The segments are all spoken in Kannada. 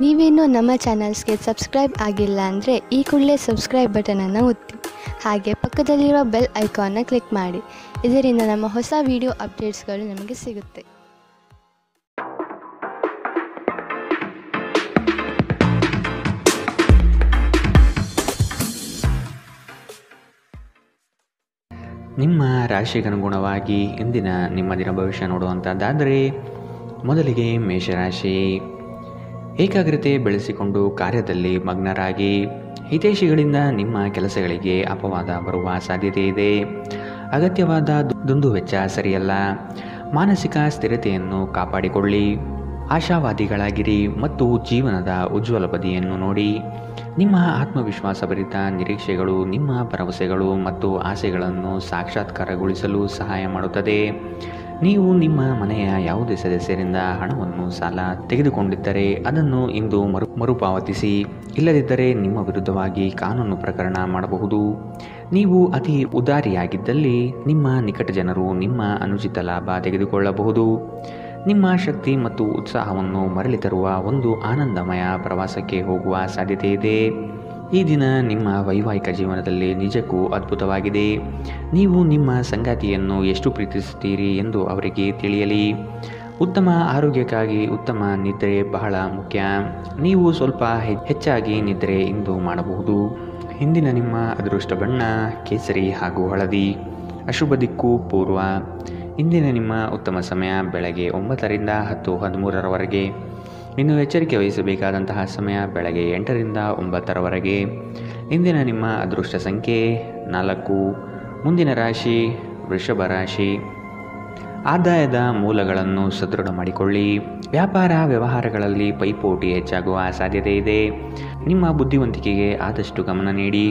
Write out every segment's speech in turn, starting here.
ನೀವೇನೂ ನಮ್ಮ ಚಾನಲ್ಸ್ಗೆ ಸಬ್ಸ್ಕ್ರೈಬ್ ಆಗಿಲ್ಲ ಅಂದರೆ ಈ ಕೂಡಲೇ ಸಬ್ಸ್ಕ್ರೈಬ್ ಬಟನನ್ನು ಒತ್ತಿ. ಹಾಗೆ ಪಕ್ಕದಲ್ಲಿರುವ ಬೆಲ್ ಐಕಾನ್ನ ಕ್ಲಿಕ್ ಮಾಡಿ. ಇದರಿಂದ ನಮ್ಮ ಹೊಸ ವಿಡಿಯೋ ಅಪ್ಡೇಟ್ಸ್ಗಳು ನಿಮಗೆ ಸಿಗುತ್ತೆ. ನಿಮ್ಮ ರಾಶಿಗನುಗುಣವಾಗಿ ಇಂದಿನ ನಿಮ್ಮ ದಿನ ಭವಿಷ್ಯ ನೋಡುವಂಥದ್ದಾದರೆ, ಮೊದಲಿಗೆ ಮೇಷರಾಶಿ. ಏಕಾಗ್ರತೆ ಬೆಳೆಸಿಕೊಂಡು ಕಾರ್ಯದಲ್ಲಿ ಮಗ್ನರಾಗಿ. ಹಿತೈಷಿಗಳಿಂದ ನಿಮ್ಮ ಕೆಲಸಗಳಿಗೆ ಅಪವಾದ ಬರುವ ಸಾಧ್ಯತೆ ಇದೆ. ಅಗತ್ಯವಾದ ದುಂದುವೆಚ್ಚ ಸರಿಯಲ್ಲ. ಮಾನಸಿಕ ಸ್ಥಿರತೆಯನ್ನು ಕಾಪಾಡಿಕೊಳ್ಳಿ. ಆಶಾವಾದಿಗಳಾಗಿರಿ ಮತ್ತು ಜೀವನದ ಉಜ್ವಲ ಬದಿಯನ್ನು ನೋಡಿ. ನಿಮ್ಮ ಆತ್ಮವಿಶ್ವಾಸಭರಿತ ನಿರೀಕ್ಷೆಗಳು ನಿಮ್ಮ ಭರವಸೆಗಳು ಮತ್ತು ಆಸೆಗಳನ್ನು ಸಾಕ್ಷಾತ್ಕಾರಗೊಳಿಸಲು ಸಹಾಯ ಮಾಡುತ್ತದೆ. ನೀವು ನಿಮ್ಮ ಮನೆಯ ಯಾವುದೇ ಸದಸ್ಯರಿಂದ ಹಣವನ್ನು ಸಾಲ ತೆಗೆದುಕೊಂಡಿದ್ದರೆ ಅದನ್ನು ಇಂದು ಮರುಪಾವತಿಸಿ. ಇಲ್ಲದಿದ್ದರೆ ನಿಮ್ಮ ವಿರುದ್ಧವಾಗಿ ಕಾನೂನು ಪ್ರಕರಣ ಮಾಡಬಹುದು. ನೀವು ಅತಿ ಉದಾರಿಯಾಗಿದ್ದಲ್ಲಿ ನಿಮ್ಮ ನಿಕಟ ಜನರು ನಿಮ್ಮ ಅನುಚಿತ ಲಾಭ ತೆಗೆದುಕೊಳ್ಳಬಹುದು. ನಿಮ್ಮ ಶಕ್ತಿ ಮತ್ತು ಉತ್ಸಾಹವನ್ನು ಮರಳಿ ತರುವ ಒಂದು ಆನಂದಮಯ ಪ್ರವಾಸಕ್ಕೆ ಹೋಗುವ ಸಾಧ್ಯತೆ ಇದೆ. ಈ ದಿನ ನಿಮ್ಮ ವೈವಾಹಿಕ ಜೀವನದಲ್ಲಿ ನಿಜಕ್ಕೂ ಅದ್ಭುತವಾಗಿದೆ. ನೀವು ನಿಮ್ಮ ಸಂಗಾತಿಯನ್ನು ಎಷ್ಟು ಪ್ರೀತಿಸುತ್ತೀರಿ ಎಂದು ಅವರಿಗೆ ತಿಳಿಯಲಿ. ಉತ್ತಮ ಆರೋಗ್ಯಕ್ಕಾಗಿ ಉತ್ತಮ ನಿದ್ರೆ ಬಹಳ ಮುಖ್ಯ. ನೀವು ಸ್ವಲ್ಪ ಹೆಚ್ಚಾಗಿ ನಿದ್ರೆ ಇಂದು ಮಾಡಬಹುದು. ಇಂದಿನ ನಿಮ್ಮ ಅದೃಷ್ಟ ಬಣ್ಣ ಕೇಸರಿ ಹಾಗೂ ಹಳದಿ. ಅಶುಭ ದಿಕ್ಕು ಪೂರ್ವ. ಇಂದಿನ ನಿಮ್ಮ ಉತ್ತಮ ಸಮಯ ಬೆಳಗ್ಗೆ 9ರಿಂದ 10:13ರವರೆಗೆ. ಇನ್ನು ಎಚ್ಚರಿಕೆ ವಹಿಸಬೇಕಾದಂತಹ ಸಮಯ ಬೆಳಗ್ಗೆ 8ರಿಂದ 9ರವರೆಗೆ. ಇಂದಿನ ನಿಮ್ಮ ಅದೃಷ್ಟ ಸಂಖ್ಯೆ 4. ಮುಂದಿನ ರಾಶಿ ವೃಷಭ ರಾಶಿ. ಆದಾಯದ ಮೂಲಗಳನ್ನು ಸದೃಢ ಮಾಡಿಕೊಳ್ಳಿ. ವ್ಯಾಪಾರ ವ್ಯವಹಾರಗಳಲ್ಲಿ ಪೈಪೋಟಿ ಹೆಚ್ಚಾಗುವ ಸಾಧ್ಯತೆ ಇದೆ. ನಿಮ್ಮ ಬುದ್ಧಿವಂತಿಕೆಗೆ ಆದಷ್ಟು ಗಮನ ನೀಡಿ.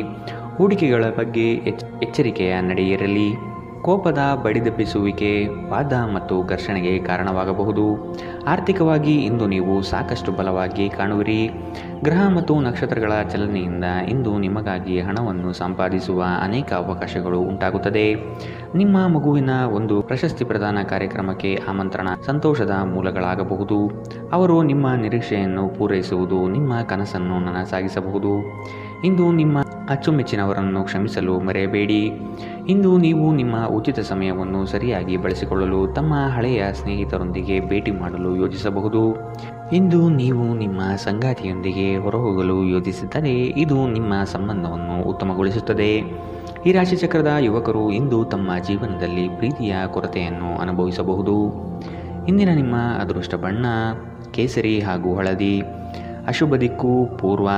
ಹೂಡಿಕೆಗಳ ಬಗ್ಗೆ ಎಚ್ಚರಿಕೆಯ ನಡೆಯಿರಲಿ. ಕೋಪದ ಬಡಿದೆಬ್ಬಿಸುವಿಕೆ ವಾದ ಮತ್ತು ಘರ್ಷಣೆಗೆ ಕಾರಣವಾಗಬಹುದು. ಆರ್ಥಿಕವಾಗಿ ಇಂದು ನೀವು ಸಾಕಷ್ಟು ಬಲವಾಗಿ ಕಾಣುವಿರಿ. ಗ್ರಹ ಮತ್ತು ನಕ್ಷತ್ರಗಳ ಚಲನೆಯಿಂದ ಇಂದು ನಿಮಗಾಗಿ ಹಣವನ್ನು ಸಂಪಾದಿಸುವ ಅನೇಕ ಅವಕಾಶಗಳು ಉಂಟಾಗುತ್ತದೆ. ನಿಮ್ಮ ಮಗುವಿನ ಒಂದು ಪ್ರಶಸ್ತಿ ಪ್ರದಾನ ಕಾರ್ಯಕ್ರಮಕ್ಕೆ ಆಮಂತ್ರಣ ಸಂತೋಷದ ಮೂಲಗಳಾಗಬಹುದು. ಅವರು ನಿಮ್ಮ ನಿರೀಕ್ಷೆಯನ್ನು ಪೂರೈಸುವುದು ನಿಮ್ಮ ಕನಸನ್ನು ನನಸಾಗಿಸಬಹುದು. ಇಂದು ನಿಮ್ಮ ಅಚ್ಚುಮೆಚ್ಚಿನವರನ್ನು ಕ್ಷಮಿಸಲು ಮರೆಯಬೇಡಿ. ಇಂದು ನೀವು ನಿಮ್ಮ ಉಚಿತ ಸಮಯವನ್ನು ಸರಿಯಾಗಿ ಬಳಸಿಕೊಳ್ಳಲು ತಮ್ಮ ಹಳೆಯ ಸ್ನೇಹಿತರೊಂದಿಗೆ ಭೇಟಿ ಮಾಡಲು ಯೋಜಿಸಬಹುದು. ಇಂದು ನೀವು ನಿಮ್ಮ ಸಂಗಾತಿಯೊಂದಿಗೆ ಹೊರಹೋಗಲು ಯೋಜಿಸಿದ್ದರೆ ಇದು ನಿಮ್ಮ ಸಂಬಂಧವನ್ನು ಉತ್ತಮಗೊಳಿಸುತ್ತದೆ. ಈ ರಾಶಿಚಕ್ರದ ಯುವಕರು ಇಂದು ತಮ್ಮ ಜೀವನದಲ್ಲಿ ಪ್ರೀತಿಯ ಕೊರತೆಯನ್ನು ಅನುಭವಿಸಬಹುದು. ಇಂದಿನ ನಿಮ್ಮ ಅದೃಷ್ಟ ಬಣ್ಣ ಕೇಸರಿ ಹಾಗೂ ಹಳದಿ. ಅಶುಭ ದಿಕ್ಕು ಪೂರ್ವ.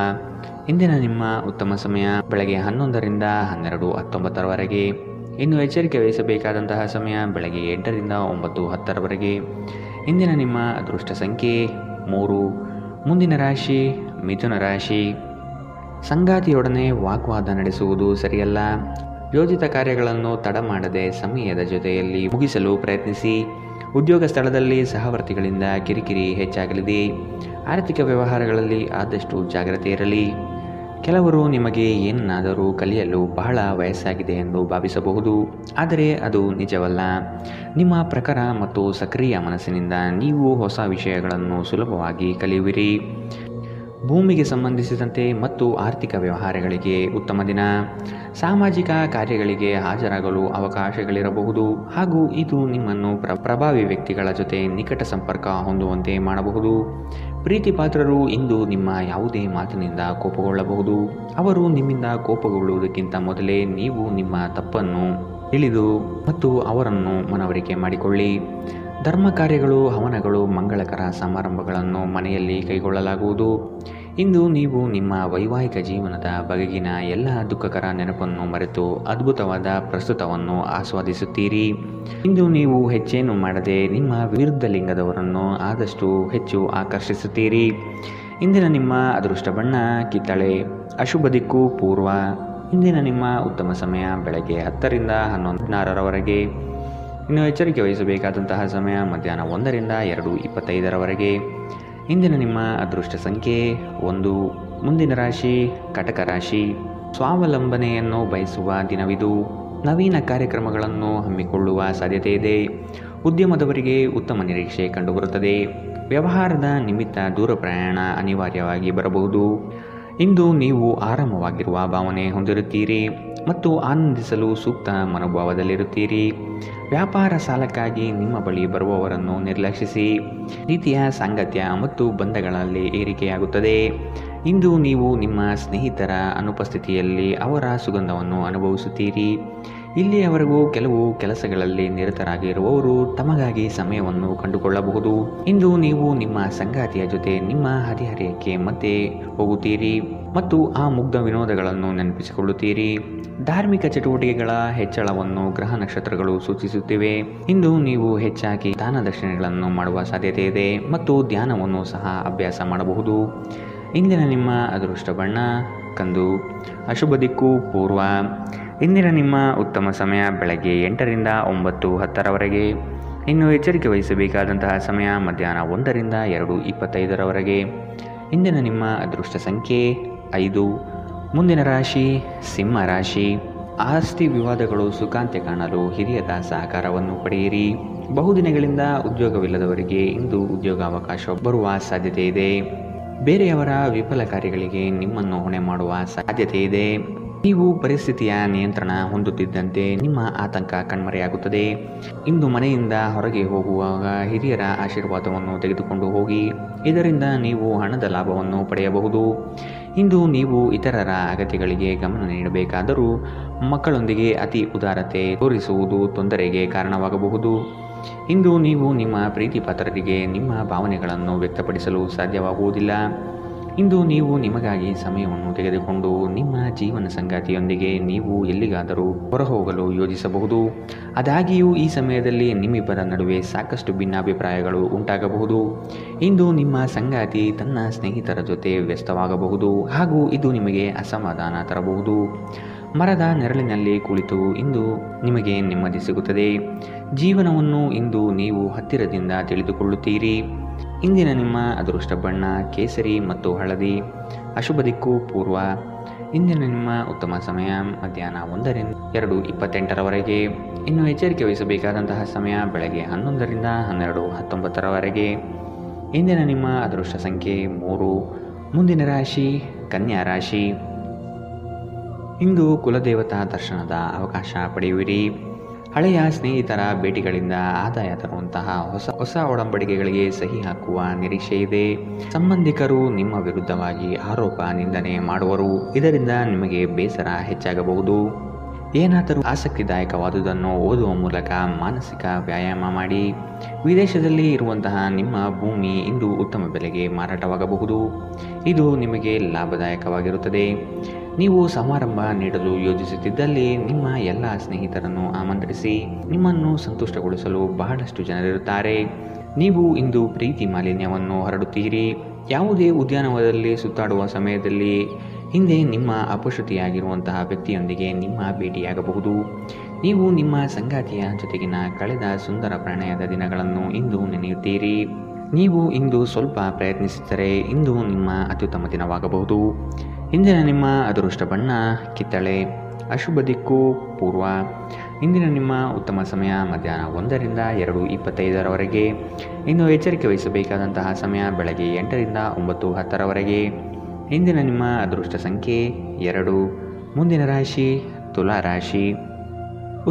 ಇಂದಿನ ನಿಮ್ಮ ಉತ್ತಮ ಸಮಯ ಬೆಳಗ್ಗೆ 11ರಿಂದ 12:19ರವರೆಗೆ. ಇನ್ನು ಎಚ್ಚರಿಕೆ ವಹಿಸಬೇಕಾದಂತಹ ಸಮಯ ಬೆಳಗ್ಗೆ 8ರಿಂದ 9:10ರವರೆಗೆ. ಇಂದಿನ ನಿಮ್ಮ ಅದೃಷ್ಟ ಸಂಖ್ಯೆ 3. ಮುಂದಿನ ರಾಶಿ ಮಿಥುನ ರಾಶಿ. ಸಂಗಾತಿಯೊಡನೆ ವಾಗ್ವಾದ ನಡೆಸುವುದು ಸರಿಯಲ್ಲ. ಯೋಜಿತ ಕಾರ್ಯಗಳನ್ನು ತಡ ಮಾಡದೆ ಸಮಯದ ಜೊತೆಯಲ್ಲಿ ಮುಗಿಸಲು ಪ್ರಯತ್ನಿಸಿ. ಉದ್ಯೋಗ ಸ್ಥಳದಲ್ಲಿ ಸಹವರ್ತಿಗಳಿಂದ ಕಿರಿಕಿರಿ ಹೆಚ್ಚಾಗಲಿದೆ. ಆರ್ಥಿಕ ವ್ಯವಹಾರಗಳಲ್ಲಿ ಆದಷ್ಟು ಜಾಗ್ರತೆ ಇರಲಿ. ಕೆಲವರು ನಿಮಗೆ ಏನನ್ನಾದರೂ ಕಲಿಯಲು ಬಹಳ ವಯಸ್ಸಾಗಿದೆ ಎಂದು ಭಾವಿಸಬಹುದು, ಆದರೆ ಅದು ನಿಜವಲ್ಲ. ನಿಮ್ಮ ಪ್ರಖರ ಮತ್ತು ಸಕ್ರಿಯ ಮನಸ್ಸಿನಿಂದ ನೀವು ಹೊಸ ವಿಷಯಗಳನ್ನು ಸುಲಭವಾಗಿ ಕಲಿಯುವಿರಿ. ಭೂಮಿಗೆ ಸಂಬಂಧಿಸಿದಂತೆ ಮತ್ತು ಆರ್ಥಿಕ ವ್ಯವಹಾರಗಳಿಗೆ ಉತ್ತಮ ದಿನ. ಸಾಮಾಜಿಕ ಕಾರ್ಯಗಳಿಗೆ ಹಾಜರಾಗಲು ಅವಕಾಶಗಳಿರಬಹುದು ಹಾಗೂ ಇದು ನಿಮ್ಮನ್ನು ಪ್ರಭಾವಿ ವ್ಯಕ್ತಿಗಳ ಜೊತೆ ನಿಕಟ ಸಂಪರ್ಕ ಹೊಂದುವಂತೆ ಮಾಡಬಹುದು. ಪ್ರೀತಿ ಪಾತ್ರರು ಇಂದು ನಿಮ್ಮ ಯಾವುದೇ ಮಾತಿನಿಂದ ಕೋಪಗೊಳ್ಳಬಹುದು. ಅವರು ನಿಮ್ಮಿಂದ ಕೋಪಗೊಳ್ಳುವುದಕ್ಕಿಂತ ಮೊದಲೇ ನೀವು ನಿಮ್ಮ ತಪ್ಪನ್ನು ತಿಳಿದು ಮತ್ತು ಅವರನ್ನು ಮನವರಿಕೆ ಮಾಡಿಕೊಳ್ಳಿ. ಧರ್ಮ ಕಾರ್ಯಗಳು ಹವನಗಳು ಮಂಗಳಕರ ಸಮಾರಂಭಗಳನ್ನು ಮನೆಯಲ್ಲಿ ಕೈಗೊಳ್ಳಲಾಗುವುದು. ಇಂದು ನೀವು ನಿಮ್ಮ ವೈವಾಹಿಕ ಜೀವನದ ಬಗೆಗಿನ ಎಲ್ಲ ದುಃಖಕರ ನೆನಪನ್ನು ಮರೆತು ಅದ್ಭುತವಾದ ಪ್ರಸ್ತುತವನ್ನು ಆಸ್ವಾದಿಸುತ್ತೀರಿ. ಇಂದು ನೀವು ಹೆಚ್ಚೇನು ಮಾಡದೆ ನಿಮ್ಮ ವಿರುದ್ಧ ಲಿಂಗದವರನ್ನು ಆದಷ್ಟು ಹೆಚ್ಚು ಆಕರ್ಷಿಸುತ್ತೀರಿ. ಇಂದಿನ ನಿಮ್ಮ ಅದೃಷ್ಟ ಬಣ್ಣ ಕಿತ್ತಳೆ. ಅಶುಭ ದಿಕ್ಕು ಪೂರ್ವ. ಇಂದಿನ ನಿಮ್ಮ ಉತ್ತಮ ಸಮಯ ಬೆಳಗ್ಗೆ 10ರಿಂದ 11:16ರವರೆಗೆ. ಇನ್ನು ಎಚ್ಚರಿಕೆ ವಹಿಸಬೇಕಾದಂತಹ ಸಮಯ ಮಧ್ಯಾಹ್ನ 1ರಿಂದ 2:25ರವರೆಗೆ. ಇಂದಿನ ನಿಮ್ಮ ಅದೃಷ್ಟ ಸಂಖ್ಯೆ 1. ಮುಂದಿನ ರಾಶಿ ಕಟಕ ರಾಶಿ. ಸ್ವಾವಲಂಬನೆಯನ್ನು ಬಯಸುವ ದಿನವಿದು. ನವೀನ ಕಾರ್ಯಕ್ರಮಗಳನ್ನು ಹಮ್ಮಿಕೊಳ್ಳುವ ಸಾಧ್ಯತೆ ಇದೆ. ಉದ್ಯಮದವರಿಗೆ ಉತ್ತಮ ನಿರೀಕ್ಷೆ ಕಂಡುಬರುತ್ತದೆ. ವ್ಯವಹಾರದ ನಿಮಿತ್ತ ದೂರ ಪ್ರಯಾಣ ಅನಿವಾರ್ಯವಾಗಿ ಬರಬಹುದು. ಇಂದು ನೀವು ಆರಾಮವಾಗಿರುವ ಭಾವನೆ ಹೊಂದಿರುತ್ತೀರಿ ಮತ್ತು ಆನಂದಿಸಲು ಸೂಕ್ತ ಮನೋಭಾವದಲ್ಲಿರುತ್ತೀರಿ. ವ್ಯಾಪಾರ ಸಾಲಕ್ಕಾಗಿ ನಿಮ್ಮ ಬಳಿ ಬರುವವರನ್ನು ನಿರ್ಲಕ್ಷಿಸಿ. ರೀತಿಯ ಸಾಂಗತ್ಯ ಮತ್ತು ಬಂಧಗಳಲ್ಲಿ ಏರಿಕೆಯಾಗುತ್ತದೆ. ಇಂದು ನೀವು ನಿಮ್ಮ ಸ್ನೇಹಿತರ ಅನುಪಸ್ಥಿತಿಯಲ್ಲಿ ಅವರ ಸುಗಂಧವನ್ನು ಅನುಭವಿಸುತ್ತೀರಿ. ಇಲ್ಲಿಯವರೆಗೂ ಕೆಲವು ಕೆಲಸಗಳಲ್ಲಿ ನಿರತರಾಗಿರುವವರು ತಮಗಾಗಿ ಸಮಯವನ್ನು ಕಂಡುಕೊಳ್ಳಬಹುದು. ಇಂದು ನೀವು ನಿಮ್ಮ ಸಂಗಾತಿಯ ಜೊತೆ ನಿಮ್ಮ ಹದಿಹರೆಯಕ್ಕೆ ಮತ್ತೆ ಹೋಗುತ್ತೀರಿ ಮತ್ತು ಆ ಮುಗ್ಧ ವಿನೋದಗಳನ್ನು ನೆನಪಿಸಿಕೊಳ್ಳುತ್ತೀರಿ. ಧಾರ್ಮಿಕ ಚಟುವಟಿಕೆಗಳ ಹೆಚ್ಚಳವನ್ನು ಗ್ರಹ ನಕ್ಷತ್ರಗಳು ಸೂಚಿಸುತ್ತಿವೆ. ಇಂದು ನೀವು ಹೆಚ್ಚಾಗಿ ದಾನ ದಕ್ಷಿಣೆಗಳನ್ನು ಮಾಡುವ ಸಾಧ್ಯತೆ ಇದೆ ಮತ್ತು ಧ್ಯಾನವನ್ನು ಸಹ ಅಭ್ಯಾಸ ಮಾಡಬಹುದು. ಇಂದಿನ ನಿಮ್ಮ ಅದೃಷ್ಟ ಬಣ್ಣ ಕಂದು. ಅಶುಭ ದಿಕ್ಕು ಪೂರ್ವ. ಇಂದಿನ ನಿಮ್ಮ ಉತ್ತಮ ಸಮಯ ಬೆಳಗ್ಗೆ 8ರಿಂದ 9:10ರವರೆಗೆ. ಇನ್ನು ಎಚ್ಚರಿಕೆ ವಹಿಸಬೇಕಾದಂತಹ ಸಮಯ ಮಧ್ಯಾಹ್ನ 1ರಿಂದ 2:25ರವರೆಗೆ. ಇಂದಿನ ನಿಮ್ಮ ಅದೃಷ್ಟ ಸಂಖ್ಯೆ 5. ಮುಂದಿನ ರಾಶಿ ಸಿಂಹ ರಾಶಿ. ಆಸ್ತಿ ವಿವಾದಗಳು ಸುಖಾಂತ್ಯ ಕಾಣಲು ಹಿರಿಯರ ಸಹಕಾರವನ್ನು ಪಡೆಯಿರಿ. ಬಹುದಿನಗಳಿಂದ ಉದ್ಯೋಗವಿಲ್ಲದವರಿಗೆ ಇಂದು ಉದ್ಯೋಗಾವಕಾಶ ಬರುವ ಸಾಧ್ಯತೆ ಇದೆ. ಬೇರೆಯವರ ವಿಫಲ ಕಾರ್ಯಗಳಿಗೆ ನಿಮ್ಮನ್ನು ಹೊಣೆ ಮಾಡುವ ಸಾಧ್ಯತೆ ಇದೆ. ನೀವು ಪರಿಸ್ಥಿತಿಯ ನಿಯಂತ್ರಣ ಹೊಂದುತ್ತಿದ್ದಂತೆ ನಿಮ್ಮ ಆತಂಕ ಕಣ್ಮರೆಯಾಗುತ್ತದೆ. ಇಂದು ಮನೆಯಿಂದ ಹೊರಗೆ ಹೋಗುವಾಗ ಹಿರಿಯರ ಆಶೀರ್ವಾದವನ್ನು ತೆಗೆದುಕೊಂಡು ಹೋಗಿ. ಇದರಿಂದ ನೀವು ಹಣದ ಲಾಭವನ್ನು ಪಡೆಯಬಹುದು. ಇಂದು ನೀವು ಇತರರ ಅಗತ್ಯಗಳಿಗೆ ಗಮನ ನೀಡಬೇಕಾದರೂ ಮಕ್ಕಳೊಂದಿಗೆ ಅತಿ ಉದಾರತೆ ತೋರಿಸುವುದು ತೊಂದರೆಗೆ ಕಾರಣವಾಗಬಹುದು. ಇಂದು ನೀವು ನಿಮ್ಮ ಪ್ರೀತಿ ಪಾತ್ರರಿಗೆ ನಿಮ್ಮ ಭಾವನೆಗಳನ್ನು ವ್ಯಕ್ತಪಡಿಸಲು ಸಾಧ್ಯವಾಗುವುದಿಲ್ಲ. ಇಂದು ನೀವು ನಿಮಗಾಗಿ ಸಮಯವನ್ನು ತೆಗೆದುಕೊಂಡು ನಿಮ್ಮ ಜೀವನ ಸಂಗಾತಿಯೊಂದಿಗೆ ನೀವು ಎಲ್ಲಿಗಾದರೂ ಹೊರಹೋಗಲು ಯೋಜಿಸಬಹುದು. ಆದಾಗ್ಯೂ ಈ ಸಮಯದಲ್ಲಿ ನಿಮ್ಮಿಬ್ಬರ ನಡುವೆ ಸಾಕಷ್ಟು ಭಿನ್ನಾಭಿಪ್ರಾಯಗಳು ಉಂಟಾಗಬಹುದು. ಇಂದು ನಿಮ್ಮ ಸಂಗಾತಿ ತನ್ನ ಸ್ನೇಹಿತರ ಜೊತೆ ವ್ಯಸ್ತವಾಗಬಹುದು ಹಾಗೂ ಇದು ನಿಮಗೆ ಅಸಮಾಧಾನ ತರಬಹುದು. ಮರದ ನೆರಳಿನಲ್ಲಿ ಕುಳಿತು ಇಂದು ನಿಮಗೆ ನೆಮ್ಮದಿ ಸಿಗುತ್ತದೆ. ಜೀವನವನ್ನು ಇಂದು ನೀವು ಹತ್ತಿರದಿಂದ ತಿಳಿದುಕೊಳ್ಳುತ್ತೀರಿ. ಇಂದಿನ ನಿಮ್ಮ ಅದೃಷ್ಟ ಬಣ್ಣ ಕೇಸರಿ ಮತ್ತು ಹಳದಿ. ಅಶುಭ ದಿಕ್ಕು ಪೂರ್ವ. ಇಂದಿನ ನಿಮ್ಮ ಉತ್ತಮ ಸಮಯ ಮಧ್ಯಾಹ್ನ 1ರಿಂದ 2:28ರವರೆಗೆ. ಇನ್ನು ಎಚ್ಚರಿಕೆ ವಹಿಸಬೇಕಾದಂತಹ ಸಮಯ ಬೆಳಗ್ಗೆ 11ರಿಂದ 12:19ರವರೆಗೆ. ಇಂದಿನ ನಿಮ್ಮ ಅದೃಷ್ಟ ಸಂಖ್ಯೆ 3. ಮುಂದಿನ ರಾಶಿ ಕನ್ಯಾ ರಾಶಿ. ಇಂದು ಕುಲದೇವತಾ ದರ್ಶನದ ಅವಕಾಶ ಪಡೆಯುವಿರಿ. ಹಳೆಯ ಸ್ನೇಹಿತರ ಭೇಟಿಗಳಿಂದ ಆದಾಯ ತರುವಂತಹ ಹೊಸ ಒಡಂಬಡಿಕೆಗಳಿಗೆ ಸಹಿ ಹಾಕುವ ನಿರೀಕ್ಷೆ ಇದೆ. ಸಂಬಂಧಿಕರು ನಿಮ್ಮ ವಿರುದ್ಧವಾಗಿ ಆರೋಪ ನಿಂದನೆ ಮಾಡುವರು. ಇದರಿಂದ ನಿಮಗೆ ಬೇಸರ ಹೆಚ್ಚಾಗಬಹುದು. ಏನಾದರೂ ಆಸಕ್ತಿದಾಯಕವಾದುದನ್ನು ಓದುವ ಮೂಲಕ ಮಾನಸಿಕ ವ್ಯಾಯಾಮ ಮಾಡಿ. ವಿದೇಶದಲ್ಲಿ ಇರುವಂತಹ ನಿಮ್ಮ ಭೂಮಿ ಇಂದು ಉತ್ತಮ ಬೆಲೆಗೆ ಮಾರಾಟವಾಗಬಹುದು. ಇದು ನಿಮಗೆ ಲಾಭದಾಯಕವಾಗಿರುತ್ತದೆ. ನೀವು ಸಮಾರಂಭ ನೀಡಲು ಯೋಜಿಸುತ್ತಿದ್ದಲ್ಲಿ ನಿಮ್ಮ ಎಲ್ಲ ಸ್ನೇಹಿತರನ್ನು ಆಮಂತ್ರಿಸಿ. ನಿಮ್ಮನ್ನು ಸಂತುಷ್ಟಗೊಳಿಸಲು ಬಹಳಷ್ಟು ಜನರಿರುತ್ತಾರೆ. ನೀವು ಇಂದು ಪ್ರೀತಿ ಮಾಲಿನ್ಯವನ್ನು ಹರಡುತ್ತೀರಿ. ಯಾವುದೇ ಉದ್ಯಾನವನದಲ್ಲಿ ಸುತ್ತಾಡುವ ಸಮಯದಲ್ಲಿ ಹಿಂದೆ ನಿಮ್ಮ ಅಪಶ್ರುತಿಯಾಗಿರುವಂತಹ ವ್ಯಕ್ತಿಯೊಂದಿಗೆ ನಿಮ್ಮ ಭೇಟಿಯಾಗಬಹುದು. ನೀವು ನಿಮ್ಮ ಸಂಗಾತಿಯ ಜೊತೆಗಿನ ಕಳೆದ ಸುಂದರ ಪ್ರಣಯದ ದಿನಗಳನ್ನು ಇಂದು ನೆನೆಯುತ್ತೀರಿ. ನೀವು ಇಂದು ಸ್ವಲ್ಪ ಪ್ರಯತ್ನಿಸಿದರೆ ಇಂದು ನಿಮ್ಮ ಅತ್ಯುತ್ತಮ ದಿನವಾಗಬಹುದು. ಇಂದಿನ ನಿಮ್ಮ ಅದೃಷ್ಟ ಬಣ್ಣ ಕಿತ್ತಳೆ. ಅಶುಭ ದಿಕ್ಕು ಪೂರ್ವ. ಇಂದಿನ ನಿಮ್ಮ ಉತ್ತಮ ಸಮಯ ಮಧ್ಯಾಹ್ನ 1ರಿಂದ 2:25ರವರೆಗೆ. ಇನ್ನು ಎಚ್ಚರಿಕೆ ವಹಿಸಬೇಕಾದಂತಹ ಸಮಯ ಬೆಳಗ್ಗೆ 8ರಿಂದ 9:10ರವರೆಗೆ. ಇಂದಿನ ನಿಮ್ಮ ಅದೃಷ್ಟ ಸಂಖ್ಯೆ 2. ಮುಂದಿನ ರಾಶಿ ತುಲಾ ರಾಶಿ.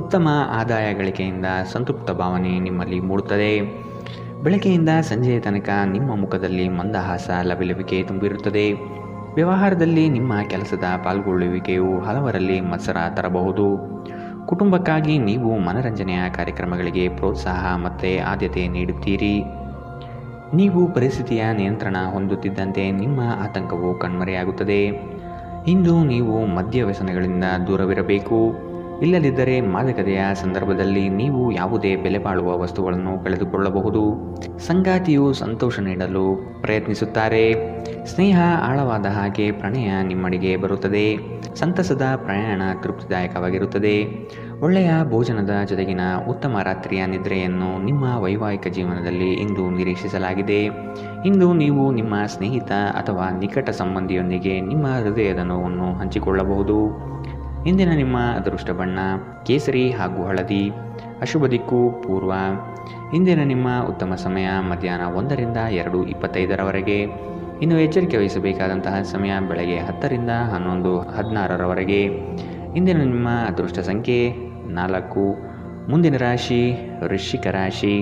ಉತ್ತಮ ಆದಾಯ ಗಳಿಕೆಯಿಂದ ಸಂತೃಪ್ತ ಭಾವನೆ ನಿಮ್ಮಲ್ಲಿ ಮೂಡುತ್ತದೆ. ಬೆಳಗ್ಗೆಯಿಂದ ಸಂಜೆಯ ತನಕ ನಿಮ್ಮ ಮುಖದಲ್ಲಿ ಮಂದಹಾಸ ಲವಲವಿಕೆ ತುಂಬಿರುತ್ತದೆ. ವ್ಯವಹಾರದಲ್ಲಿ ನಿಮ್ಮ ಕೆಲಸದ ಪಾಲ್ಗೊಳ್ಳುವಿಕೆಯು ಹಲವರಲ್ಲಿ ಮತ್ಸರ ತರಬಹುದು. ಕುಟುಂಬಕ್ಕಾಗಿ ನೀವು ಮನರಂಜನೆಯ ಕಾರ್ಯಕ್ರಮಗಳಿಗೆ ಪ್ರೋತ್ಸಾಹ ಮತ್ತು ಆದ್ಯತೆ ನೀಡುತ್ತೀರಿ. ನೀವು ಪರಿಸ್ಥಿತಿಯ ನಿಯಂತ್ರಣ ಹೊಂದುತ್ತಿದ್ದಂತೆ ನಿಮ್ಮ ಆತಂಕವು ಕಣ್ಮರೆಯಾಗುತ್ತದೆ. ಇಂದು ನೀವು ಮದ್ಯ ವ್ಯಸನಗಳಿಂದ ದೂರವಿರಬೇಕು. ಇಲ್ಲದಿದ್ದರೆ ಮಾದಕತೆಯ ಸಂದರ್ಭದಲ್ಲಿ ನೀವು ಯಾವುದೇ ಬೆಲೆ ಬಾಳುವ ವಸ್ತುಗಳನ್ನು ಕಳೆದುಕೊಳ್ಳಬಹುದು. ಸಂಗಾತಿಯು ಸಂತೋಷ ನೀಡಲು ಪ್ರಯತ್ನಿಸುತ್ತಾರೆ. ಸ್ನೇಹ ಆಳವಾದ ಹಾಗೆ ಪ್ರಣಯ ನಿಮ್ಮಡಿಗೆ ಬರುತ್ತದೆ. ಸಂತಸದ ಪ್ರಯಾಣ ತೃಪ್ತಿದಾಯಕವಾಗಿರುತ್ತದೆ. ಒಳ್ಳೆಯ ಭೋಜನದ ಜೊತೆಗಿನ ಉತ್ತಮ ರಾತ್ರಿಯ ನಿದ್ರೆಯನ್ನು ನಿಮ್ಮ ವೈವಾಹಿಕ ಜೀವನದಲ್ಲಿ ಇಂದು ನಿರೀಕ್ಷಿಸಲಾಗಿದೆ. ಇಂದು ನೀವು ನಿಮ್ಮ ಸ್ನೇಹಿತ ಅಥವಾ ನಿಕಟ ಸಂಬಂಧಿಯೊಂದಿಗೆ ನಿಮ್ಮ ಹೃದಯದ ನೋವನ್ನು ಹಂಚಿಕೊಳ್ಳಬಹುದು. ಇಂದಿನ ನಿಮ್ಮ ಅದೃಷ್ಟ ಬಣ್ಣ ಕೇಸರಿ ಹಾಗೂ ಹಳದಿ. ಅಶುಭ ದಿಕ್ಕು ಪೂರ್ವ. ಇಂದಿನ ನಿಮ್ಮ ಉತ್ತಮ ಸಮಯ ಮಧ್ಯಾಹ್ನ 1ರಿಂದ 2:25ರವರೆಗೆ. ಇನ್ನು ಎಚ್ಚರಿಕೆ ವಹಿಸಬೇಕಾದಂತಹ ಸಮಯ ಬೆಳಗ್ಗೆ 10ರಿಂದ 11:16ರವರೆಗೆ. ಇಂದಿನ ನಿಮ್ಮ ಅದೃಷ್ಟ ಸಂಖ್ಯೆ 4. ಮುಂದಿನ ರಾಶಿ ವೃಶ್ಚಿಕ ರಾಶಿ.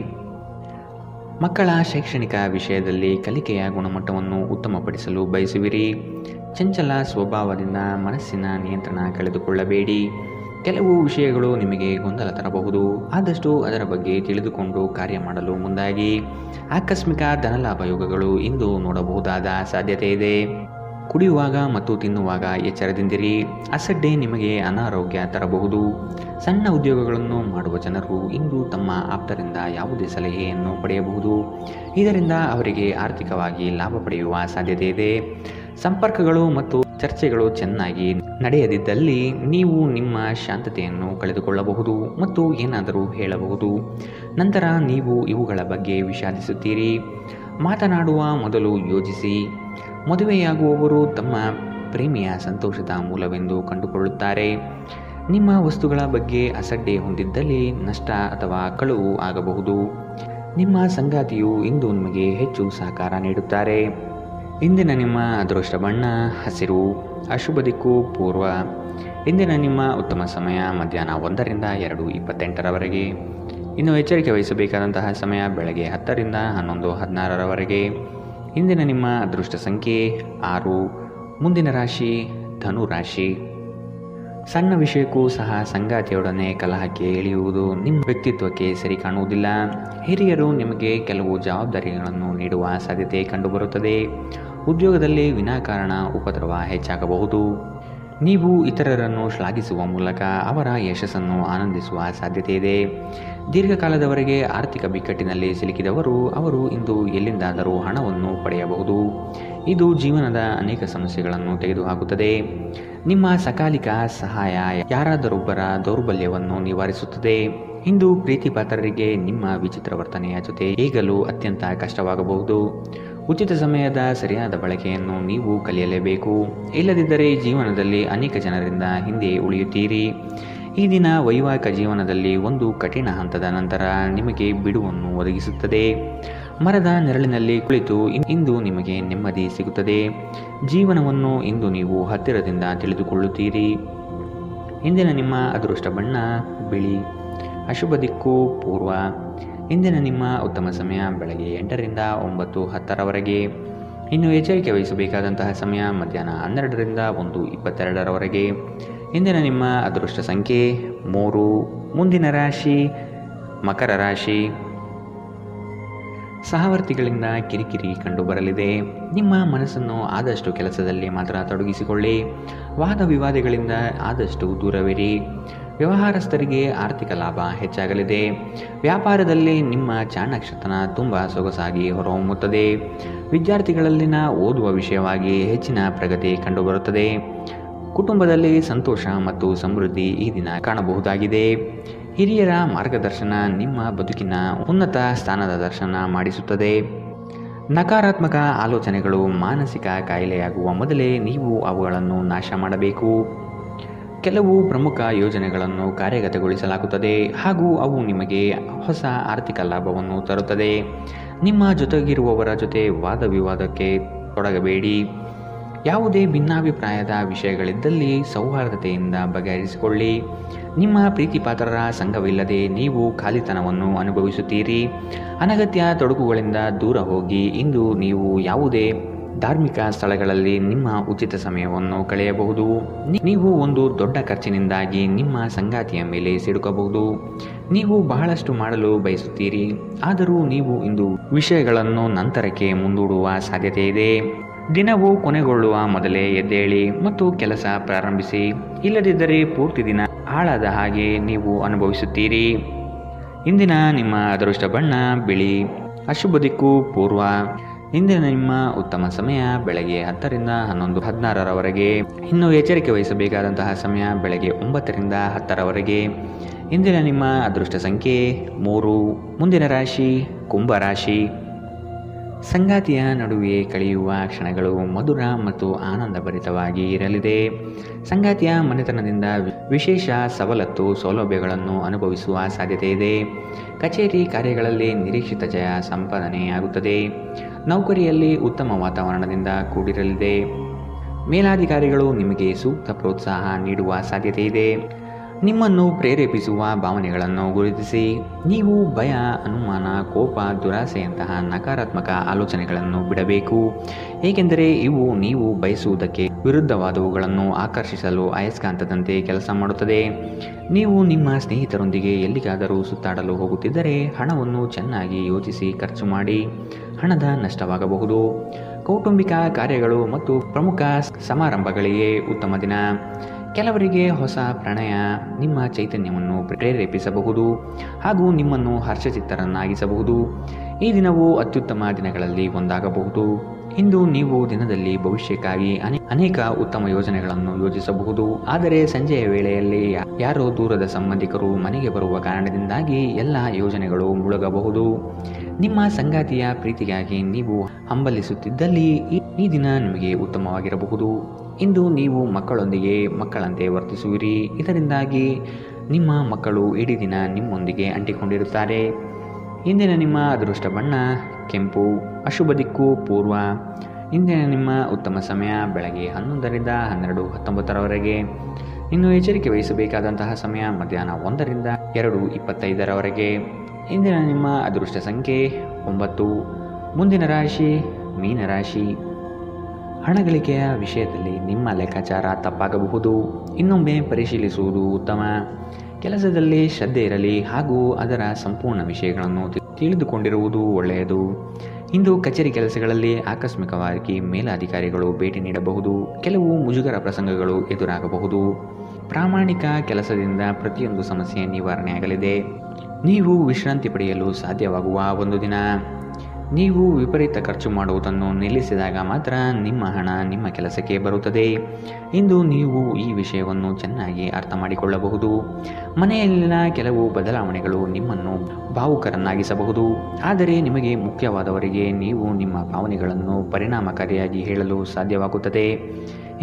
ಮಕ್ಕಳ ಶೈಕ್ಷಣಿಕ ವಿಷಯದಲ್ಲಿ ಕಲಿಕೆಯ ಗುಣಮಟ್ಟವನ್ನು ಉತ್ತಮಪಡಿಸಲು ಬಯಸುವಿರಿ. ಚಂಚಲ ಸ್ವಭಾವದಿಂದ ಮನಸ್ಸಿನ ನಿಯಂತ್ರಣ ಕಳೆದುಕೊಳ್ಳಬೇಡಿ. ಕೆಲವು ವಿಷಯಗಳು ನಿಮಗೆ ಗೊಂದಲ ತರಬಹುದು. ಆದಷ್ಟು ಅದರ ಬಗ್ಗೆ ತಿಳಿದುಕೊಂಡು ಕಾರ್ಯ ಮಾಡಲು ಮುಂದಾಗಿ. ಆಕಸ್ಮಿಕ ಧನಲಾಭ ಯೋಗಗಳು ಇಂದು ನೋಡಬಹುದಾದ ಸಾಧ್ಯತೆ ಇದೆ. ಕುಡಿಯುವಾಗ ಮತ್ತು ತಿನ್ನುವಾಗ ಎಚ್ಚರದಿಂದಿರಿ. ಅಸಡ್ಡೆ ನಿಮಗೆ ಅನಾರೋಗ್ಯ ತರಬಹುದು. ಸಣ್ಣ ಉದ್ಯೋಗಗಳನ್ನು ಮಾಡುವ ಜನರು ಇಂದು ತಮ್ಮ ಆಪ್ತರಿಂದ ಯಾವುದೇ ಸಲಹೆಯನ್ನು ಪಡೆಯಬಹುದು. ಇದರಿಂದ ಅವರಿಗೆ ಆರ್ಥಿಕವಾಗಿ ಲಾಭ ಪಡೆಯುವ ಸಾಧ್ಯತೆ ಇದೆ. ಸಂಪರ್ಕಗಳು ಮತ್ತು ಚರ್ಚೆಗಳು ಚೆನ್ನಾಗಿ ನಡೆಯದಿದ್ದಲ್ಲಿ ನೀವು ನಿಮ್ಮ ಶಾಂತತೆಯನ್ನು ಕಳೆದುಕೊಳ್ಳಬಹುದು ಮತ್ತು ಏನಾದರೂ ಹೇಳಬಹುದು. ನಂತರ ನೀವು ಇವುಗಳ ಬಗ್ಗೆ ವಿಷಾದಿಸುತ್ತೀರಿ. ಮಾತನಾಡುವ ಮೊದಲು ಯೋಚಿಸಿ. ಮದುವೆಯಾಗುವವರು ತಮ್ಮ ಪ್ರೇಮಿಯ ಸಂತೋಷದ ಮೂಲವೆಂದು ಕಂಡುಕೊಳ್ಳುತ್ತಾರೆ. ನಿಮ್ಮ ವಸ್ತುಗಳ ಬಗ್ಗೆ ಅಸಡ್ಡೆ ಹೊಂದಿದ್ದಲ್ಲಿ ನಷ್ಟ ಅಥವಾ ಕಳುವು ಆಗಬಹುದು. ನಿಮ್ಮ ಸಂಗಾತಿಯು ಇಂದು ನಿಮಗೆ ಹೆಚ್ಚು ಸಹಕಾರ ನೀಡುತ್ತಾರೆ. ಇಂದಿನ ನಿಮ್ಮ ಅದೃಷ್ಟ ಬಣ್ಣ ಹಸಿರು. ಅಶುಭ ದಿಕ್ಕು ಪೂರ್ವ. ಇಂದಿನ ನಿಮ್ಮ ಉತ್ತಮ ಸಮಯ ಮಧ್ಯಾಹ್ನ 1ರಿಂದ 2:28ರವರೆಗೆ. ಇನ್ನು ಎಚ್ಚರಿಕೆ ವಹಿಸಬೇಕಾದಂತಹ ಸಮಯ ಬೆಳಗ್ಗೆ 10ರಿಂದ 11:16ರವರೆಗೆ. ಇಂದಿನ ನಿಮ್ಮ ಅದೃಷ್ಟ ಸಂಖ್ಯೆ 6. ಮುಂದಿನ ರಾಶಿ ಧನು ರಾಶಿ. ಸಣ್ಣ ವಿಷಯಕ್ಕೂ ಸಹ ಸಂಗಾತಿಯೊಡನೆ ಕಲಹಕ್ಕೆ ಇಳಿಯುವುದು ನಿಮ್ಮ ವ್ಯಕ್ತಿತ್ವಕ್ಕೆ ಸರಿ ಕಾಣುವುದಿಲ್ಲ. ಹಿರಿಯರು ನಿಮಗೆ ಕೆಲವು ಜವಾಬ್ದಾರಿಗಳನ್ನು ನೀಡುವ ಸಾಧ್ಯತೆ ಕಂಡುಬರುತ್ತದೆ. ಉದ್ಯೋಗದಲ್ಲಿ ವಿನಾಕಾರಣ ಉಪದ್ರವ ಹೆಚ್ಚಾಗಬಹುದು. ನೀವು ಇತರರನ್ನು ಶ್ಲಾಘಿಸುವ ಮೂಲಕ ಅವರ ಯಶಸ್ಸನ್ನು ಆನಂದಿಸುವ ಸಾಧ್ಯತೆ ಇದೆ. ದೀರ್ಘಕಾಲದವರೆಗೆ ಆರ್ಥಿಕ ಬಿಕ್ಕಟ್ಟಿನಲ್ಲಿ ಸಿಲುಕಿದವರು ಅವರು ಇಂದು ಎಲ್ಲಿಂದಾದರೂ ಹಣವನ್ನು ಪಡೆಯಬಹುದು. ಇದು ಜೀವನದ ಅನೇಕ ಸಮಸ್ಯೆಗಳನ್ನು ತೆಗೆದುಹಾಕುತ್ತದೆ. ನಿಮ್ಮ ಸಕಾಲಿಕ ಸಹಾಯ ಯಾರಾದರೊಬ್ಬರ ದೌರ್ಬಲ್ಯವನ್ನು ನಿವಾರಿಸುತ್ತದೆ. ಇಂದು ಪ್ರೀತಿಪಾತ್ರರಿಗೆ ನಿಮ್ಮ ವಿಚಿತ್ರ ವರ್ತನೆಯ ಜೊತೆ ಈಗಲೂ ಅತ್ಯಂತ ಕಷ್ಟವಾಗಬಹುದು. ಉಚಿತ ಸಮಯದ ಸರಿಯಾದ ಬಳಕೆಯನ್ನು ನೀವು ಕಲಿಯಲೇಬೇಕು. ಇಲ್ಲದಿದ್ದರೆ ಜೀವನದಲ್ಲಿ ಅನೇಕ ಜನರಿಂದ ಹಿಂದೆ ಉಳಿಯುತ್ತೀರಿ. ಈ ದಿನ ವೈವಾಹಿಕ ಜೀವನದಲ್ಲಿ ಒಂದು ಕಠಿಣ ಹಂತದ ನಂತರ ನಿಮಗೆ ಬಿಡುವನ್ನು ಒದಗಿಸುತ್ತದೆ. ಮರದ ನೆರಳಿನಲ್ಲಿ ಕುಳಿತು ಇಂದು ನಿಮಗೆ ನೆಮ್ಮದಿ ಸಿಗುತ್ತದೆ. ಜೀವನವನ್ನು ಇಂದು ನೀವು ಹತ್ತಿರದಿಂದ ತಿಳಿದುಕೊಳ್ಳುತ್ತೀರಿ. ಇಂದಿನ ನಿಮ್ಮ ಅದೃಷ್ಟ ಬಣ್ಣ ಬಿಳಿ. ಅಶುಭ ದಿಕ್ಕು ಪೂರ್ವ. ಇಂದಿನ ನಿಮ್ಮ ಉತ್ತಮ ಸಮಯ ಬೆಳಗ್ಗೆ 8ರಿಂದ 9:10ರವರೆಗೆ. ಇನ್ನು ಎಚ್ಚರಿಕೆ ವಹಿಸಬೇಕಾದಂತಹ ಸಮಯ ಮಧ್ಯಾಹ್ನ 12ರಿಂದ 1:22ರವರೆಗೆ. ಇಂದಿನ ನಿಮ್ಮ ಅದೃಷ್ಟ ಸಂಖ್ಯೆ 3. ಮುಂದಿನ ರಾಶಿ ಮಕರ ರಾಶಿ. ಸಹವರ್ತಿಗಳಿಂದ ಕಿರಿಕಿರಿ ಕಂಡುಬರಲಿದೆ. ನಿಮ್ಮ ಮನಸ್ಸನ್ನು ಆದಷ್ಟು ಕೆಲಸದಲ್ಲಿ ಮಾತ್ರ ತೊಡಗಿಸಿಕೊಳ್ಳಿ. ವಾದ ವಿವಾದಗಳಿಂದ ಆದಷ್ಟು ದೂರವಿರಿ. ವ್ಯವಹಾರಸ್ಥರಿಗೆ ಆರ್ಥಿಕ ಲಾಭ ಹೆಚ್ಚಾಗಲಿದೆ. ವ್ಯಾಪಾರದಲ್ಲಿ ನಿಮ್ಮ ಚಾಣಾಕ್ಷತನ ತುಂಬ ಸೊಗಸಾಗಿ ಹೊರಹೊಮ್ಮುತ್ತದೆ. ವಿದ್ಯಾರ್ಥಿಗಳಲ್ಲಿನ ಓದುವ ವಿಷಯವಾಗಿ ಹೆಚ್ಚಿನ ಪ್ರಗತಿ ಕಂಡುಬರುತ್ತದೆ. ಕುಟುಂಬದಲ್ಲಿ ಸಂತೋಷ ಮತ್ತು ಸಮೃದ್ಧಿ ಈ ದಿನ ಕಾಣಬಹುದಾಗಿದೆ. ಹಿರಿಯರ ಮಾರ್ಗದರ್ಶನ ನಿಮ್ಮ ಬದುಕಿನ ಉನ್ನತ ಸ್ಥಾನದ ದರ್ಶನ ಮಾಡಿಸುತ್ತದೆ. ನಕಾರಾತ್ಮಕ ಆಲೋಚನೆಗಳು ಮಾನಸಿಕ ಕಾಯಿಲೆಯಾಗುವ ಮೊದಲೇ ನೀವು ಅವುಗಳನ್ನು ನಾಶ ಮಾಡಬೇಕು. ಕೆಲವು ಪ್ರಮುಖ ಯೋಜನೆಗಳನ್ನು ಕಾರ್ಯಗತಗೊಳಿಸಲಾಗುತ್ತದೆ ಹಾಗೂ ಅವು ನಿಮಗೆ ಹೊಸ ಆರ್ಥಿಕ ಲಾಭವನ್ನು ತರುತ್ತದೆ. ನಿಮ್ಮ ಜೊತೆಗಿರುವವರ ಜೊತೆ ವಾದ ವಿವಾದಕ್ಕೆ ತೊಡಗಬೇಡಿ. ಯಾವುದೇ ಭಿನ್ನಾಭಿಪ್ರಾಯದ ವಿಷಯಗಳಿದ್ದಲ್ಲಿ ಸೌಹಾರ್ದತೆಯಿಂದ ಬಗೆಹರಿಸಿಕೊಳ್ಳಿ. ನಿಮ್ಮ ಪ್ರೀತಿಪಾತ್ರರ ಸಂಘವಿಲ್ಲದೆ ನೀವು ಖಾಲಿತನವನ್ನು ಅನುಭವಿಸುತ್ತೀರಿ. ಅನಗತ್ಯ ತೊಡಕುಗಳಿಂದ ದೂರ ಹೋಗಿ. ಇಂದು ನೀವು ಯಾವುದೇ ಧಾರ್ಮಿಕ ಸ್ಥಳಗಳಲ್ಲಿ ನಿಮ್ಮ ಉಚಿತ ಸಮಯವನ್ನು ಕಳೆಯಬಹುದು. ನೀವು ಒಂದು ದೊಡ್ಡ ಖರ್ಚಿನಿಂದಾಗಿ ನಿಮ್ಮ ಸಂಗಾತಿಯ ಮೇಲೆ ಸಿಡುಕಬಹುದು. ನೀವು ಬಹಳಷ್ಟು ಮಾಡಲು ಬಯಸುತ್ತೀರಿ, ಆದರೂ ನೀವು ಇಂದು ವಿಷಯಗಳನ್ನು ನಂತರಕ್ಕೆ ಮುಂದೂಡುವ ಸಾಧ್ಯತೆ ಇದೆ. ದಿನವು ಕೊನೆಗೊಳ್ಳುವ ಮೊದಲೇ ಎದ್ದೇಳಿ ಮತ್ತು ಕೆಲಸ ಪ್ರಾರಂಭಿಸಿ. ಇಲ್ಲದಿದ್ದರೆ ಪೂರ್ತಿ ದಿನ ಹಾಳಾದ ಹಾಗೆ ನೀವು ಅನುಭವಿಸುತ್ತೀರಿ. ಇಂದಿನ ನಿಮ್ಮ ಅದೃಷ್ಟ ಬಣ್ಣ ಬಿಳಿ. ಅಶುಭ ದಿಕ್ಕು ಪೂರ್ವ. ಇಂದಿನ ನಿಮ್ಮ ಉತ್ತಮ ಸಮಯ ಬೆಳಗ್ಗೆ 10ರಿಂದ 11:16ರವರೆಗೆ. ಇನ್ನು ಎಚ್ಚರಿಕೆ ವಹಿಸಬೇಕಾದಂತಹ ಸಮಯ ಬೆಳಗ್ಗೆ 9ರಿಂದ 10ರವರೆಗೆ. ಇಂದಿನ ನಿಮ್ಮ ಅದೃಷ್ಟ ಸಂಖ್ಯೆ 3. ಮುಂದಿನ ರಾಶಿ ಕುಂಭರಾಶಿ. ಸಂಗಾತಿಯ ನಡುವೆ ಕಳೆಯುವ ಕ್ಷಣಗಳು ಮಧುರ ಮತ್ತು ಆನಂದಭರಿತವಾಗಿ ಇರಲಿದೆ. ಸಂಗಾತಿಯ ಮನೆತನದಿಂದ ವಿಶೇಷ ಸವಲತ್ತು ಸೌಲಭ್ಯಗಳನ್ನು ಅನುಭವಿಸುವ ಸಾಧ್ಯತೆ ಇದೆ. ಕಚೇರಿ ಕಾರ್ಯಗಳಲ್ಲಿ ನಿರೀಕ್ಷಿತ ಜಯ ಸಂಪಾದನೆಯಾಗುತ್ತದೆ. ನೌಕರಿಯಲ್ಲಿ ಉತ್ತಮ ವಾತಾವರಣದಿಂದ ಕೂಡಿರಲಿದೆ. ಮೇಲಾಧಿಕಾರಿಗಳು ನಿಮಗೆ ಸೂಕ್ತ ಪ್ರೋತ್ಸಾಹ ನೀಡುವ ಸಾಧ್ಯತೆ ಇದೆ. ನಿಮ್ಮನ್ನು ಪ್ರೇರೇಪಿಸುವ ಭಾವನೆಗಳನ್ನು ಗುರುತಿಸಿ. ನೀವು ಭಯ, ಅನುಮಾನ, ಕೋಪ, ದುರಾಸೆಯಂತಹ ನಕಾರಾತ್ಮಕ ಆಲೋಚನೆಗಳನ್ನು ಬಿಡಬೇಕು. ಏಕೆಂದರೆ ಇವು ನೀವು ಬಯಸುವುದಕ್ಕೆ ವಿರುದ್ಧವಾದವುಗಳನ್ನು ಆಕರ್ಷಿಸಲು ಅಯಸ್ಕಾಂತದಂತೆ ಕೆಲಸ ಮಾಡುತ್ತದೆ. ನೀವು ನಿಮ್ಮ ಸ್ನೇಹಿತರೊಂದಿಗೆ ಎಲ್ಲಿಗಾದರೂ ಸುತ್ತಾಡಲು ಹೋಗುತ್ತಿದ್ದರೆ ಹಣವನ್ನು ಚೆನ್ನಾಗಿ ಯೋಚಿಸಿ ಖರ್ಚು ಮಾಡಿ. ಹಣದ ನಷ್ಟವಾಗಬಹುದು. ಕೌಟುಂಬಿಕ ಕಾರ್ಯಗಳು ಮತ್ತು ಪ್ರಮುಖ ಸಮಾರಂಭಗಳಿಗೆ ಉತ್ತಮ ದಿನ. ಕೆಲವರಿಗೆ ಹೊಸ ಪ್ರಣಯ ನಿಮ್ಮ ಚೈತನ್ಯವನ್ನು ಪ್ರೇರೇಪಿಸಬಹುದು ಹಾಗೂ ನಿಮ್ಮನ್ನು ಹರ್ಷಚಿತ್ತರನ್ನಾಗಿಸಬಹುದು. ಈ ದಿನವು ಅತ್ಯುತ್ತಮ ದಿನಗಳಲ್ಲಿ ಒಂದಾಗಬಹುದು. ಇಂದು ನೀವು ದಿನದಲ್ಲಿ ಭವಿಷ್ಯಕ್ಕಾಗಿ ಅನೇಕ ಉತ್ತಮ ಯೋಜನೆಗಳನ್ನು ಯೋಜಿಸಬಹುದು. ಆದರೆ ಸಂಜೆಯ ವೇಳೆಯಲ್ಲಿ ಯಾರೋ ದೂರದ ಸಂಬಂಧಿಕರು ಮನೆಗೆ ಬರುವ ಕಾರಣದಿಂದಾಗಿ ಎಲ್ಲ ಯೋಜನೆಗಳು ಮುಳುಗಬಹುದು. ನಿಮ್ಮ ಸಂಗಾತಿಯ ಪ್ರೀತಿಗಾಗಿ ನೀವು ಹಂಬಲಿಸುತ್ತಿದ್ದಲ್ಲಿ ಈ ದಿನ ನಿಮಗೆ ಉತ್ತಮವಾಗಿರಬಹುದು. ಇಂದು ನೀವು ಮಕ್ಕಳೊಂದಿಗೆ ಮಕ್ಕಳಂತೆ ವರ್ತಿಸುವಿರಿ. ಇದರಿಂದಾಗಿ ನಿಮ್ಮ ಮಕ್ಕಳು ಇಡೀ ದಿನ ನಿಮ್ಮೊಂದಿಗೆ ಅಂಟಿಕೊಂಡಿರುತ್ತಾರೆ. ಇಂದಿನ ನಿಮ್ಮ ಅದೃಷ್ಟ ಬಣ್ಣ ಕೆಂಪು. ಅಶುಭ ದಿಕ್ಕು ಪೂರ್ವ. ಇಂದಿನ ನಿಮ್ಮ ಉತ್ತಮ ಸಮಯ ಬೆಳಗ್ಗೆ 11ರಿಂದ 12:19 ಇನ್ನು ಎಚ್ಚರಿಕೆ ವಹಿಸಬೇಕಾದಂತಹ ಸಮಯ ಮಧ್ಯಾಹ್ನ 1ರಿಂದ 2:25 ಇಂದಿನ ನಿಮ್ಮ ಅದೃಷ್ಟ ಸಂಖ್ಯೆ 9. ಮುಂದಿನ ರಾಶಿ ಮೀನರಾಶಿ. ಹಣಗಳಿಕೆಯ ವಿಷಯದಲ್ಲಿ ನಿಮ್ಮ ಲೆಕ್ಕಾಚಾರ ತಪ್ಪಾಗಬಹುದು. ಇನ್ನೊಮ್ಮೆ ಪರಿಶೀಲಿಸುವುದು ಉತ್ತಮ. ಕೆಲಸದಲ್ಲಿ ಶ್ರದ್ಧೆ ಇರಲಿ ಹಾಗೂ ಅದರ ಸಂಪೂರ್ಣ ವಿಷಯಗಳನ್ನು ತಿಳಿದುಕೊಂಡಿರುವುದು ಒಳ್ಳೆಯದು. ಇಂದು ಕಚೇರಿ ಕೆಲಸಗಳಲ್ಲಿ ಆಕಸ್ಮಿಕವಾಗಿ ಮೇಲಾಧಿಕಾರಿಗಳು ಭೇಟಿ ನೀಡಬಹುದು. ಕೆಲವು ಮುಜುಗರ ಪ್ರಸಂಗಗಳು ಎದುರಾಗಬಹುದು. ಪ್ರಾಮಾಣಿಕ ಕೆಲಸದಿಂದ ಪ್ರತಿಯೊಂದು ಸಮಸ್ಯೆ ನಿವಾರಣೆಯಾಗಲಿದೆ. ನೀವು ವಿಶ್ರಾಂತಿ ಪಡೆಯಲು ಸಾಧ್ಯವಾಗುವ ಒಂದು ದಿನ. ನೀವು ವಿಪರೀತ ಖರ್ಚು ಮಾಡುವುದನ್ನು ನಿಲ್ಲಿಸಿದಾಗ ಮಾತ್ರ ನಿಮ್ಮ ಹಣ ನಿಮ್ಮ ಕೆಲಸಕ್ಕೆ ಬರುತ್ತದೆ. ಇಂದು ನೀವು ಈ ವಿಷಯವನ್ನು ಚೆನ್ನಾಗಿ ಅರ್ಥ ಮಾಡಿಕೊಳ್ಳಬಹುದು. ಮನೆಯಲ್ಲಿನ ಕೆಲವು ಬದಲಾವಣೆಗಳು ನಿಮ್ಮನ್ನು ಭಾವುಕರನ್ನಾಗಿಸಬಹುದು. ಆದರೆ ನಿಮಗೆ ಮುಖ್ಯವಾದವರಿಗೆ ನೀವು ನಿಮ್ಮ ಭಾವನೆಗಳನ್ನು ಪರಿಣಾಮಕಾರಿಯಾಗಿ ಹೇಳಲು ಸಾಧ್ಯವಾಗುತ್ತದೆ.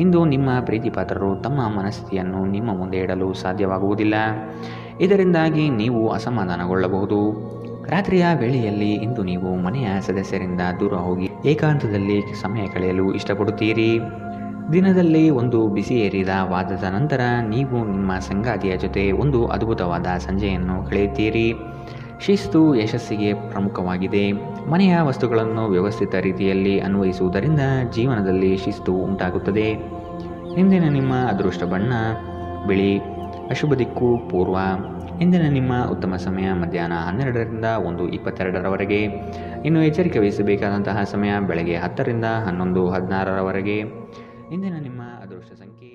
ಇಂದು ನಿಮ್ಮ ಪ್ರೀತಿಪಾತ್ರರು ತಮ್ಮ ಮನಸ್ಥಿತಿಯನ್ನು ನಿಮ್ಮ ಮುಂದೆ ಇಡಲು ಸಾಧ್ಯವಾಗುವುದಿಲ್ಲ. ಇದರಿಂದಾಗಿ ನೀವು ಅಸಮಾಧಾನಗೊಳ್ಳಬಹುದು. ರಾತ್ರಿಯ ವೇಳೆಯಲ್ಲಿ ಇಂದು ನೀವು ಮನೆಯ ಸದಸ್ಯರಿಂದ ದೂರ ಹೋಗಿ ಏಕಾಂತದಲ್ಲಿ ಸಮಯ ಕಳೆಯಲು ಇಷ್ಟಪಡುತ್ತೀರಿ. ದಿನದಲ್ಲಿ ಒಂದು ಬಿಸಿಯೇರಿದ ವಾದದ ನಂತರ ನೀವು ನಿಮ್ಮ ಸಂಗಾತಿಯ ಜೊತೆ ಒಂದು ಅದ್ಭುತವಾದ ಸಂಜೆಯನ್ನು ಕಳೆಯುತ್ತೀರಿ. ಶಿಸ್ತು ಯಶಸ್ಸಿಗೆ ಪ್ರಮುಖವಾಗಿದೆ. ಮನೆಯ ವಸ್ತುಗಳನ್ನು ವ್ಯವಸ್ಥಿತ ರೀತಿಯಲ್ಲಿ ಅನ್ವಯಿಸುವುದರಿಂದ ಜೀವನದಲ್ಲಿ ಶಿಸ್ತು ಉಂಟಾಗುತ್ತದೆ. ಇಂದಿನ ನಿಮ್ಮ ಅದೃಷ್ಟ ಬಣ್ಣ ಬಿಳಿ. ಅಶುಭ ದಿಕ್ಕು ಪೂರ್ವ. ಇಂದಿನ ನಿಮ್ಮ ಉತ್ತಮ ಸಮಯ ಮಧ್ಯಾಹ್ನ 12ರಿಂದ 1:22 ಇನ್ನು ಎಚ್ಚರಿಕೆ ವಹಿಸಬೇಕಾದಂತಹ ಸಮಯ ಬೆಳಗ್ಗೆ 10ರಿಂದ 11:16 ಇಂದಿನ ನಿಮ್ಮ ಅದೃಷ್ಟ ಸಂಖ್ಯೆ